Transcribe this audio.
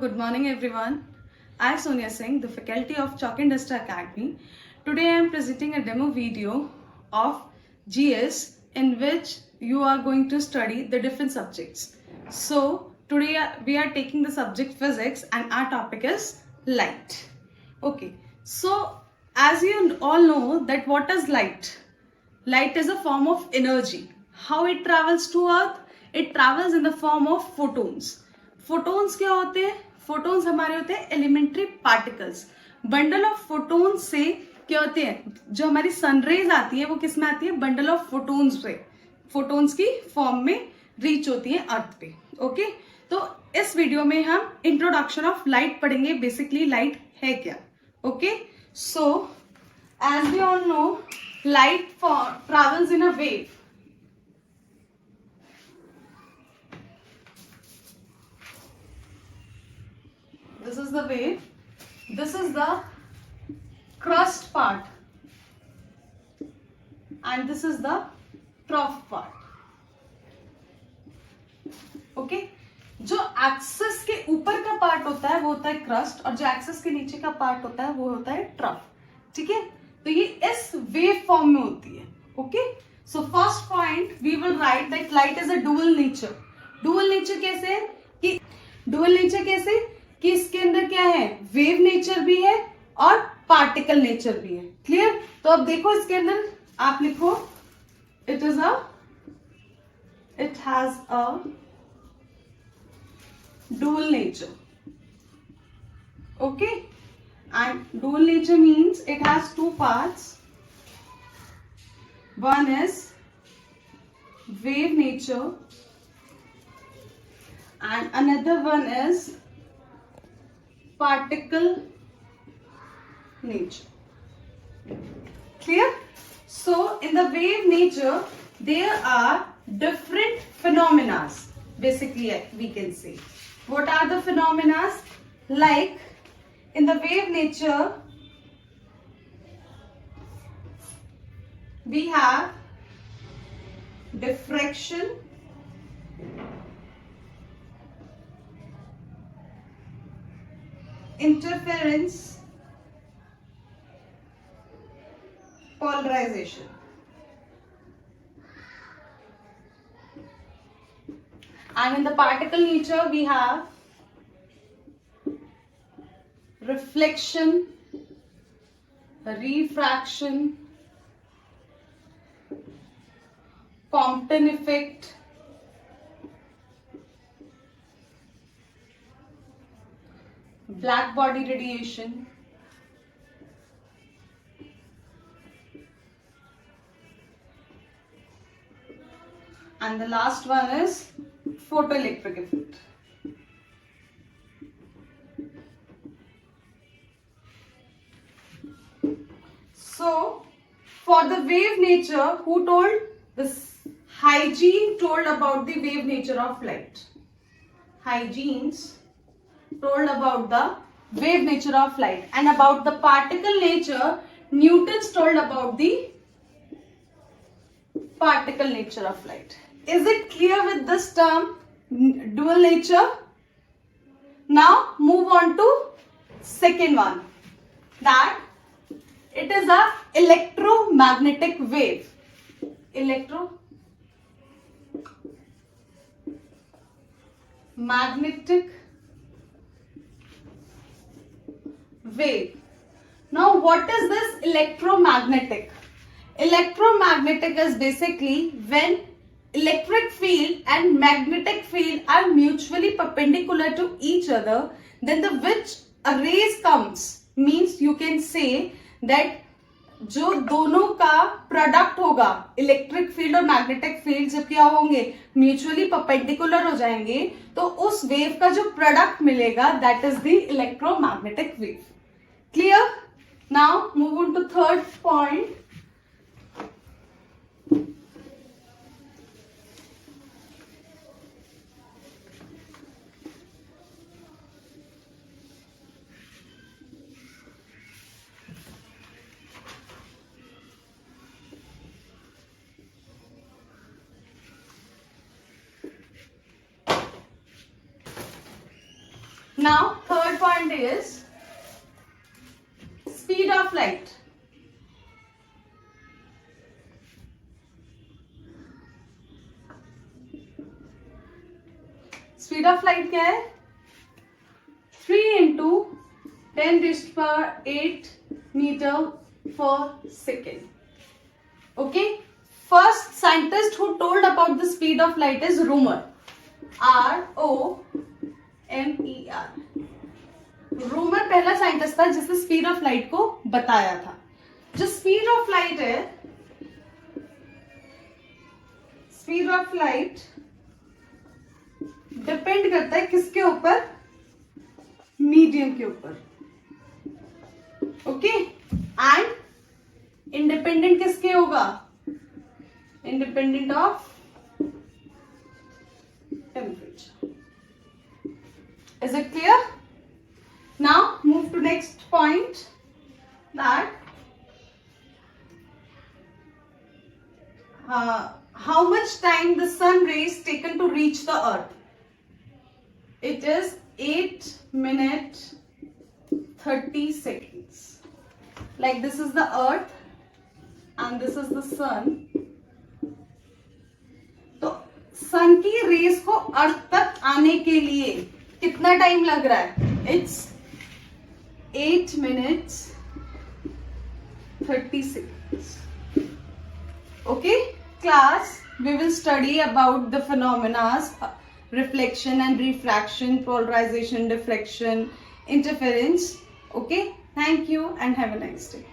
Good morning everyone. I am Sonia Singh, the faculty of Chalk and Duster Academy. Today I am presenting a demo video of GS in which you are going to study the different subjects. So today we are taking the subject physics and our topic is light. Okay, so as you all know that what is light? Light is a form of energy. How it travels to earth? It travels in the form of photons. Photons क्या होते हैं? Photons हमारे होते हैं elementary particles. Bundle of photons से क्या होते हैं? जो हमारी सनरेज आती है वो किस में आती है? बंडल ऑफ फोटोन्स से, फोटोन्स की फॉर्म में रीच होती है अर्थ पे. ओके, तो इस वीडियो में हम इंट्रोडक्शन ऑफ लाइट पढ़ेंगे. बेसिकली लाइट है क्या? Okay, so as we all know light travels in a wave. This is the wave. This is the crust part. And this is the trough part. Okay? जो axis के ऊपर का part होता है वो होता है क्रस्ट और जो एक्सिस के नीचे का पार्ट होता है वो होता है ट्रफ. ठीक है, तो ये इस वेव फॉर्म में होती है. Okay, so first point we will write that light is a dual nature. Dual nature कैसे कि डुअल नेचर कैसे कि इसके अंदर क्या है? वेव नेचर भी है और पार्टिकल नेचर भी है. क्लियर? तो अब देखो इसके अंदर आप लिखो it has a dual nature. Okay, and dual nature means it has two parts. One is wave nature and another one is particle nature. Clear? So in the wave nature there are different phenomena. Basically we can say what are the phenomena? Like in the wave nature we have diffraction, interference, polarization. And in the particle nature we have reflection, refraction, Compton effect, black body radiation, and the last one is photoelectric effect. So for the wave nature, who told? This hygiene told about the wave nature of light. Hygienes told about the wave nature of light, and about the particle nature Newton's told about the particle nature of light. Is it clear with this term dual nature? Now move on to second one, that it is a electromagnetic wave. Electromagnetic wave. Now what is this electromagnetic? Electromagnetic is basically when electric field and magnetic field are mutually perpendicular to each other, then the which a rays comes, means you can say that जो दोनों का product होगा electric field और magnetic field जब क्या होंगे? Mutually perpendicular हो जाएंगे, तो उस वेव का जो प्रोडक्ट मिलेगा that is the electromagnetic wave. Clear? Now move on to third point. Now third point is speed of light. Speed of light क्या है? 3 into 10 raised to power 8 meter per second. Okay. First scientist who told about the speed of light is Romer. R-O-M-E-R. रोमर पहला scientist था जिसने speed of light को बताया था. जो speed of light है, स्पीड ऑफ लाइट डिपेंड करता है किसके ऊपर? मीडियम के ऊपर. ओके. एंड इंडिपेंडेंट किसके होगा? Independent of temperature. Is it clear? Now move to next point, that how much time the sun rays taken to reach the earth? It is 8 minutes 30 seconds. Like this is the earth and this is the sun. तो sun की race को अर्थ तक आने के लिए कितना time लग रहा है? It's 8 minutes 30 seconds. Okay, class, we will study about the phenomena, reflection and refraction, polarization, diffraction, interference. Okay, thank you and have a nice day.